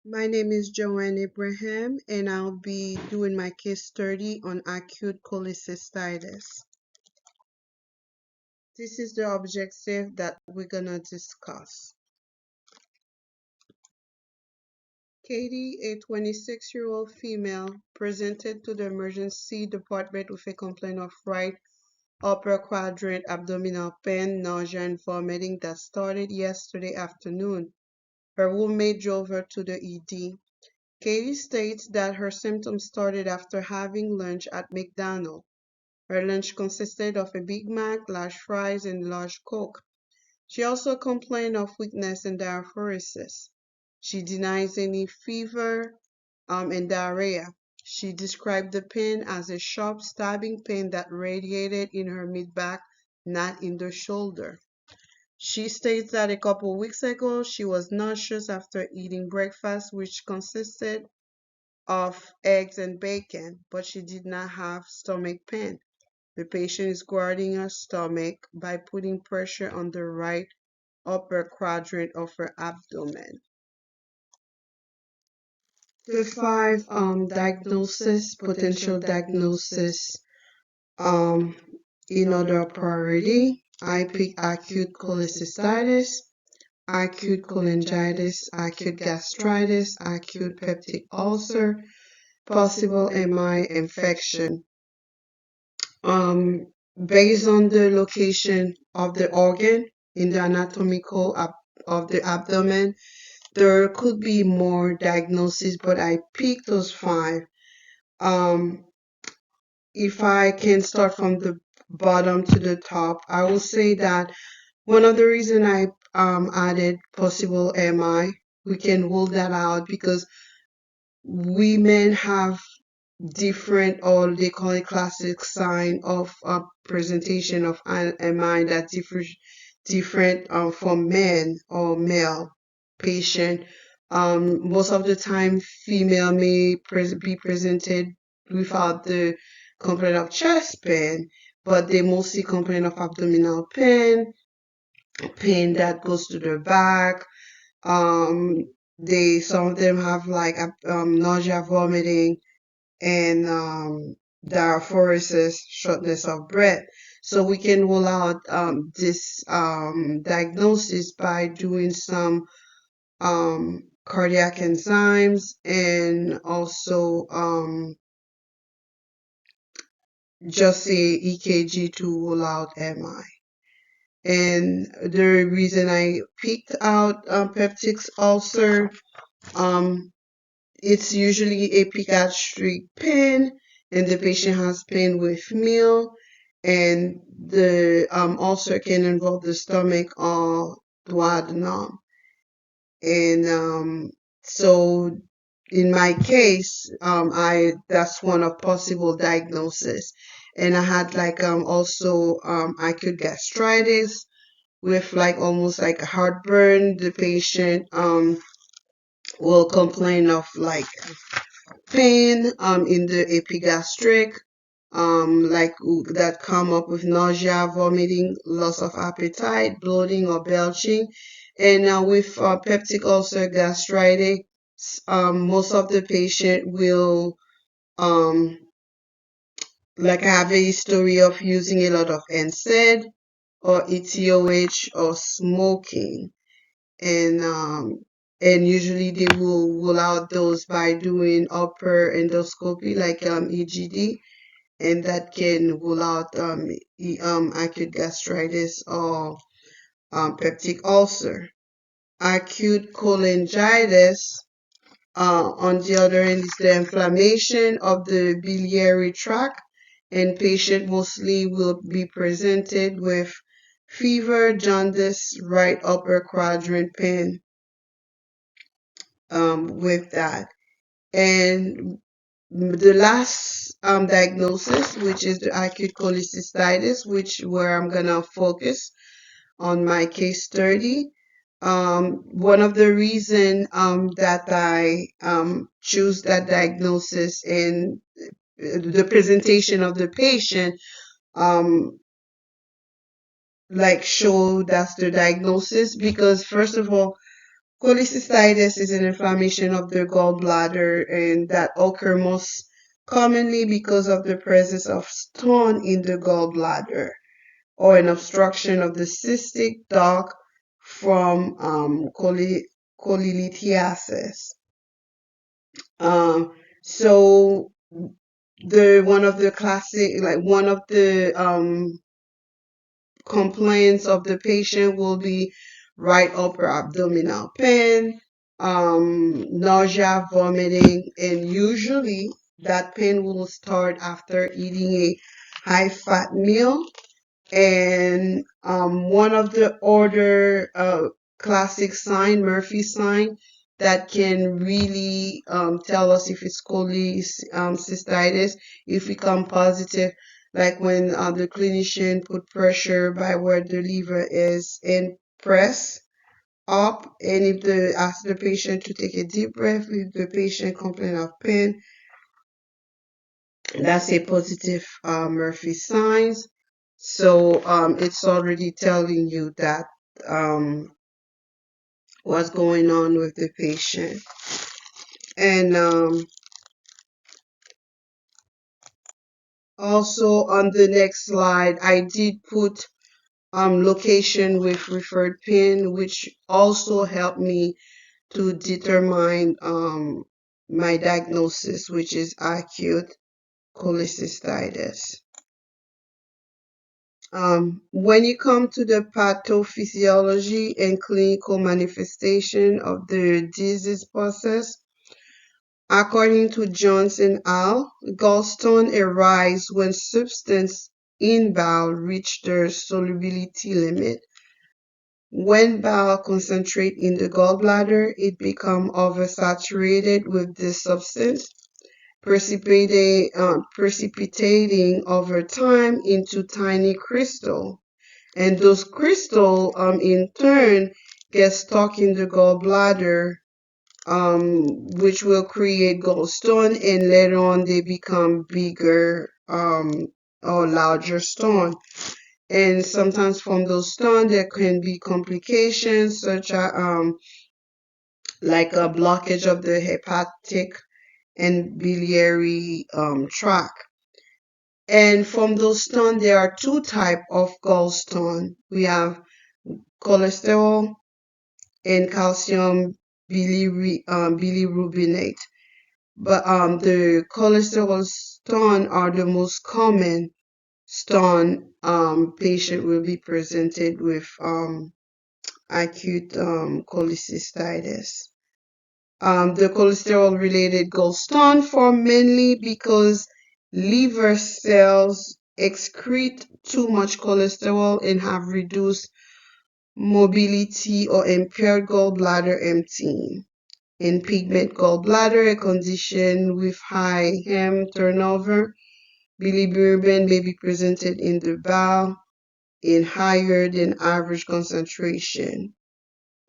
My name is Joanne Abraham, and I'll be doing my case study on acute cholecystitis. This is the objective that we're gonna discuss. Katie, a 26-year-old female, presented to the emergency department with a complaint of right upper quadrant abdominal pain, nausea, and vomiting that started yesterday afternoon. Her roommate drove her to the ED. Katie states that her symptoms started after having lunch at McDonald's. Her lunch consisted of a Big Mac, large fries, and large Coke. She also complained of weakness and diaphoresis. She denies any fever and diarrhea. She described the pain as a sharp stabbing pain that radiated in her mid-back, not in the shoulder. She states that a couple weeks ago she was nauseous after eating breakfast, which consisted of eggs and bacon, but she did not have stomach pain. The patient is guarding her stomach by putting pressure on the right upper quadrant of her abdomen. The five potential diagnosis um, in order of priority. I picked acute cholecystitis, acute cholangitis, acute gastritis, acute peptic ulcer, possible MI infection. Um, Based on the location of the organ in the anatomical of the abdomen, there could be more diagnoses, but I picked those five. Um, if I can start from the bottom to the top, I will say that one of the reason I added possible MI, we can rule that out because women have different, or they call it classic sign of presentation of MI that different from men or male patient. Most of the time, female may be presented without the complaint of chest pain, but they mostly complain of abdominal pain, pain that goes to the back. Um, some of them have like nausea, vomiting, and diaphoresis, shortness of breath. So we can rule out this diagnosis by doing some cardiac enzymes and also just a EKG to rule out MI. And the reason I picked out peptic ulcer, um, it's usually a pediatric pain, and the patient has pain with meal, and the ulcer can involve the stomach or duodenum. And so in my case, I that's one of possible diagnosis. And I had like also acute gastritis with like almost like heartburn. The patient will complain of like pain in the epigastric, like that come up with nausea, vomiting, loss of appetite, bloating or belching. And with peptic ulcer gastritis, most of the patient will um, like have a history of using a lot of NSAID or ETOH or smoking. And usually they will rule out those by doing upper endoscopy like EGD, and that can rule out acute gastritis or peptic ulcer. Acute cholangitis, on the other hand, is the inflammation of the biliary tract, and patient mostly will be presented with fever, jaundice, right upper quadrant pain with that. And the last diagnosis, which is the acute cholecystitis, which where I'm gonna focus on my case study. One of the reason that I choose that diagnosis and the presentation of the patient um, like show that's the diagnosis, because first of all, Cholecystitis is an inflammation of the gallbladder and that occur most commonly because of the presence of stone in the gallbladder or an obstruction of the cystic duct from cholelithiasis. Um, so the one of the classic, like one of the complaints of the patient will be right upper abdominal pain, nausea, vomiting, and usually that pain will start after eating a high fat meal. And one of the other classic sign, Murphy sign, that can really tell us if it's cholecystitis, if we come positive, like when the clinician put pressure by where the liver is and press up, and if the ask the patient to take a deep breath, if the patient complain of pain, that's a positive Murphy signs. So it's already telling you that um, what's going on with the patient. And also on the next slide, I did put location with referred pin, which also helped me to determine my diagnosis, which is acute cholecystitis. When you come to the pathophysiology and clinical manifestation of the disease process, according to Johnson al., gallstone arise when substance in bowel reach their solubility limit. When bile concentrate in the gallbladder, it becomes oversaturated with this substance, precipitating over time into tiny crystals. And those crystals in turn get stuck in the gallbladder, which will create gallstone, and later on they become bigger or larger stone. And sometimes from those stones there can be complications such as like a blockage of the hepatic and biliary tract. And from those stones there are two types of gallstone. We have cholesterol and calcium bilirubinate. But the cholesterol stone are the most common stone patient will be presented with acute cholecystitis. The cholesterol related gallstone form mainly because liver cells excrete too much cholesterol and have reduced mobility or impaired gallbladder emptying. In pigment gallbladder, a condition with high heme turnover, bilirubin may be presented in the bowel in higher than average concentration,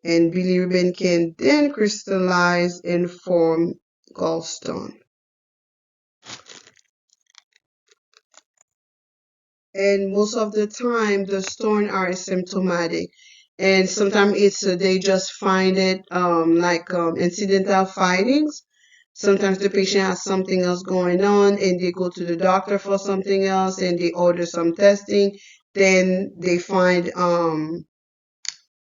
and bilirubin can then crystallize and form gallstone. And most of the time the stone are asymptomatic, and sometimes it's they just find it like incidental findings. Sometimes the patient has something else going on and they go to the doctor for something else and they order some testing, then they find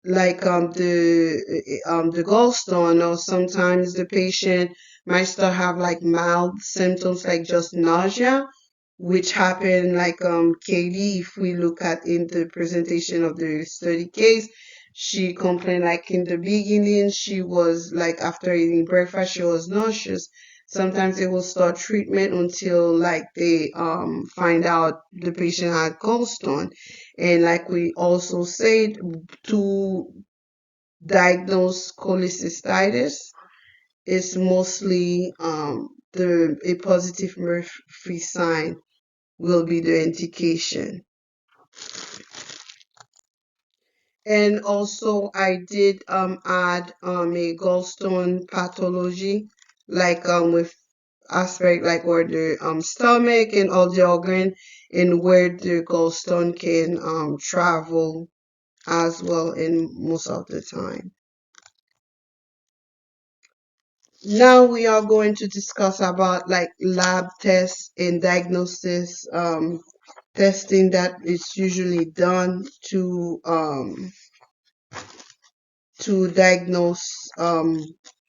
like the gallstone, or sometimes the patient might still have like mild symptoms like just nausea, which happened like Katie, if we look at in the presentation of the study case, she complained like in the beginning she was like after eating breakfast she was nauseous. Sometimes they will start treatment until like they find out the patient had gallstone. And like we also said, to diagnose cholecystitis is mostly the a positive Murphy sign will be the indication. And also I did add a gallstone pathology, like with aspect like where the stomach and all the organ and where the gallstone can travel as well in most of the time. Now we are going to discuss about like lab tests and diagnosis, testing that is usually done to diagnose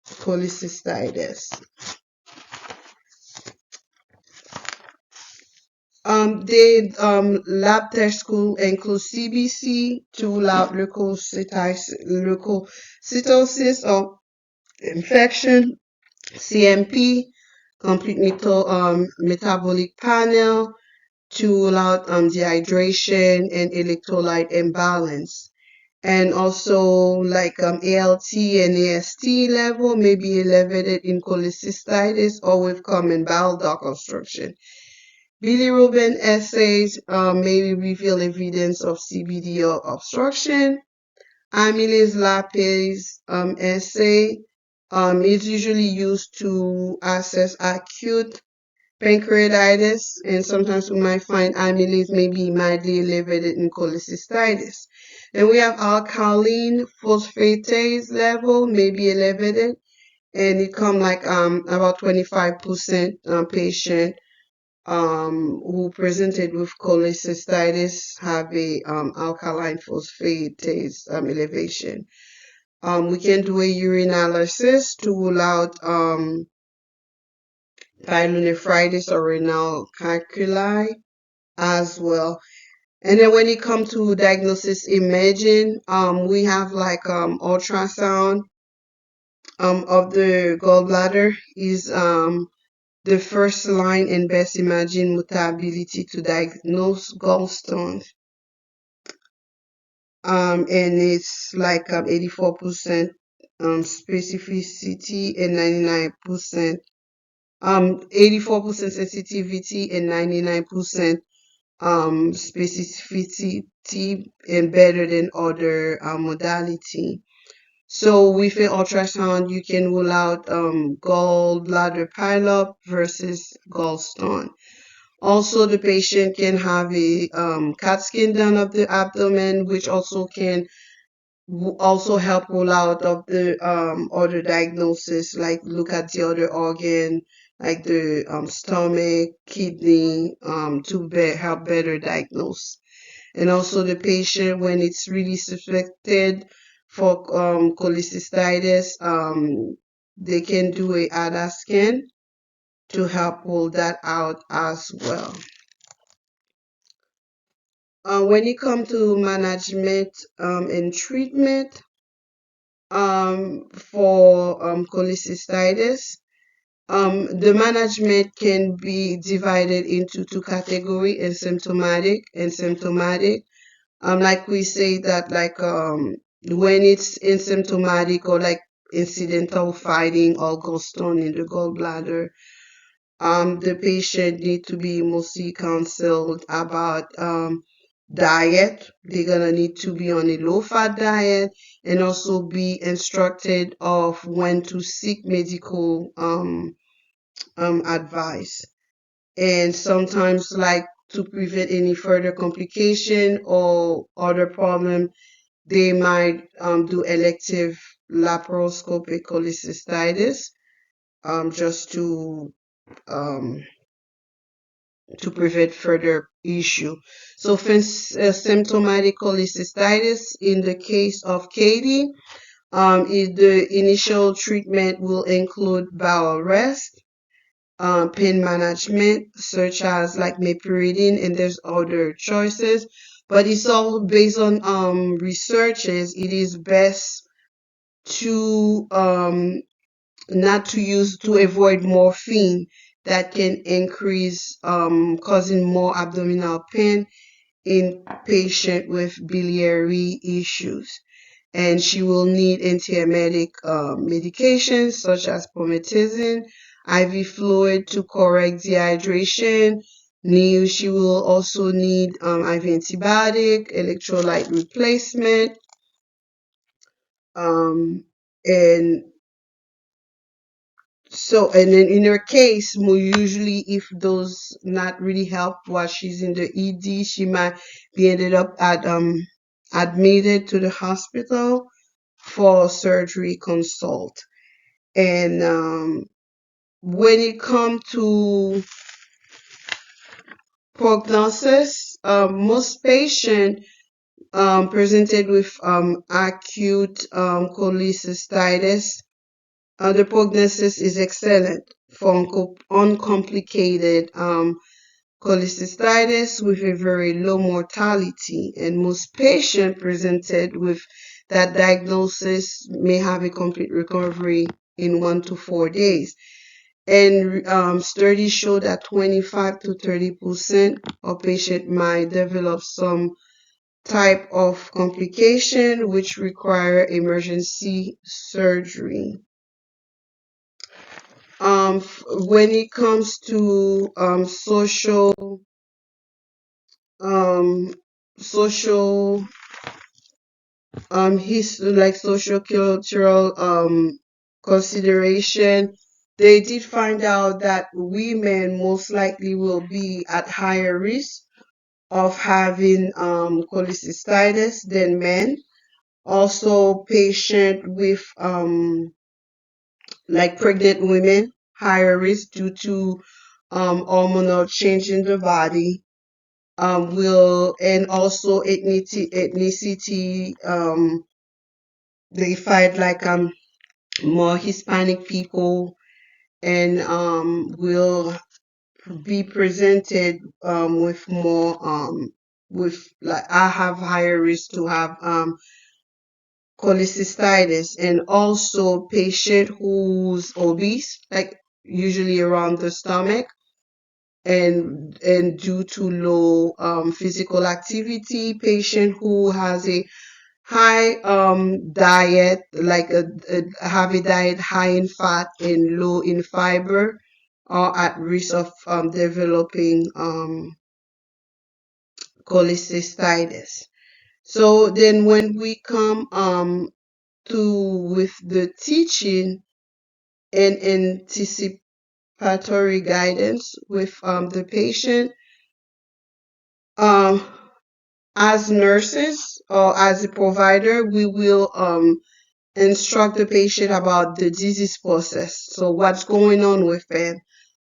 cholecystitis. The lab test could include CBC to rule out leukocytosis or infection, CMP, complete metabolic panel to rule out dehydration and electrolyte imbalance. And also like ALT and AST level may be elevated in cholecystitis or with common bile duct obstruction. Bilirubin assays may reveal evidence of CBD or obstruction. Amylase lipase assay is usually used to assess acute pancreatitis, and sometimes we might find amylase may be mildly elevated in cholecystitis. Then we have alkaline phosphatase level may be elevated, and it come like about 25% patient who presented with cholecystitis have a alkaline phosphatase elevation. We can do a urinalysis to rule out pyelonephritis or renal calculi as well. And then when it comes to diagnosis imaging, we have like ultrasound of the gallbladder is the first line and best imaging mutability to diagnose gallstones. And it's like 84% specificity and 99% 84% sensitivity and 99% specificity and better than other modality. So with an ultrasound, you can rule out gallbladder pileup versus gallstone. Also, the patient can have a CAT scan done of the abdomen, which also can also help rule out of the other diagnosis, like look at the other organ, like the stomach, kidney, to help better diagnose. And also the patient, when it's really suspected for cholecystitis, they can do a ADA scan to help rule that out as well. When it comes to management and treatment for cholecystitis, the management can be divided into two categories: asymptomatic and symptomatic. Like we say that like when it's asymptomatic or like incidental finding or gallstone in the gallbladder, the patient need to be mostly counseled about diet. They're gonna need to be on a low-fat diet and also be instructed of when to seek medical advice. And sometimes, like to prevent any further complication or other problem, they might do elective laparoscopic cholecystitis just um, to prevent further issue. So for symptomatic cholecystitis, in the case of Katie, the initial treatment will include bowel rest, pain management, such as like meperidine, and there's other choices. But it's all based on researches. It is best to not to use to avoid morphine that can increase causing more abdominal pain in patient with biliary issues. And she will need antiemetic medications such as promethazine, IV fluid to correct dehydration. She will also need IV antibiotic, electrolyte replacement, and so, and then in her case, more usually if those not really help while she's in the ED, she might be ended up at admitted to the hospital for surgery consult. And when it comes to prognosis, most patients presented with acute cholecystitis, the prognosis is excellent for uncomplicated cholecystitis with a very low mortality, and most patients presented with that diagnosis may have a complete recovery in 1 to 4 days. And studies show that 25 to 30% of patients might develop some type of complication which require emergency surgery. When it comes to um, social like social cultural consideration, they did find out that women most likely will be at higher risk of having cholecystitis than men. Also, patient with like pregnant women, higher risk due to hormonal change in the body. Will and also ethnicity. They find like more Hispanic people and will be presented with more with like I have higher risk to have cholecystitis, and also patient who's obese, like usually around the stomach, and due to low physical activity, patient who has a high diet, like have a diet high in fat and low in fiber, are at risk of developing cholecystitis. So then when we come to with the teaching and anticipatory guidance with the patient, um, as nurses or as a provider, we will instruct the patient about the disease process. So what's going on with them,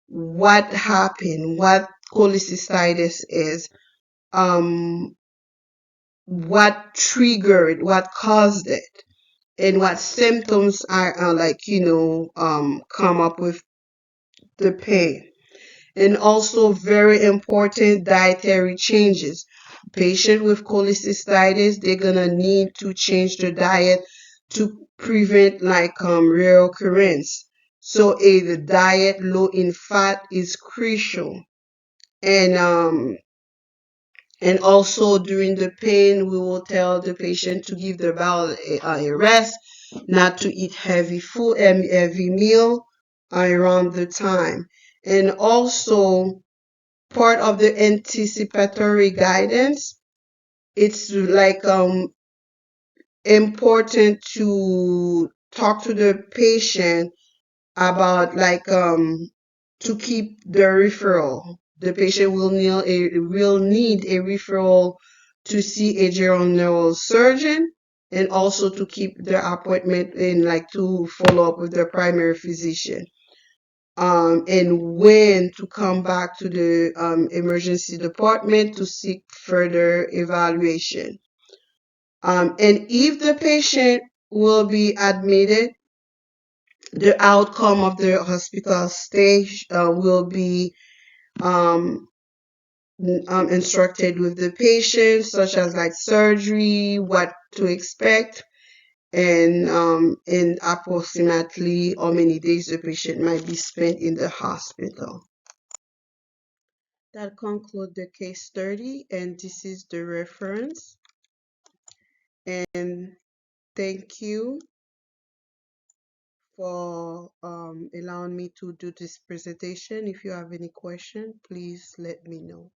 what happened, what cholecystitis is, um, what triggered, what caused it, and what symptoms are like, come up with the pain. And also very important, dietary changes. Patient with cholecystitis, they're gonna need to change their diet to prevent like reoccurrence. So the diet low in fat is crucial. And also during the pain, we will tell the patient to give their bowel a rest, not to eat heavy food and heavy meal around the time. And also part of the anticipatory guidance, it's like important to talk to the patient about like to keep the referral. The patient will need a referral to see a general neurosurgeon, and also to keep their appointment and like to follow up with their primary physician. And when to come back to the emergency department to seek further evaluation. And if the patient will be admitted, the outcome of the hospital stay will be um, instructed with the patient, such as like surgery, what to expect, and approximately how many days the patient might be spent in the hospital. That concludes the case study, and this is the reference. And thank you for allowing me to do this presentation. If you have any question, please let me know.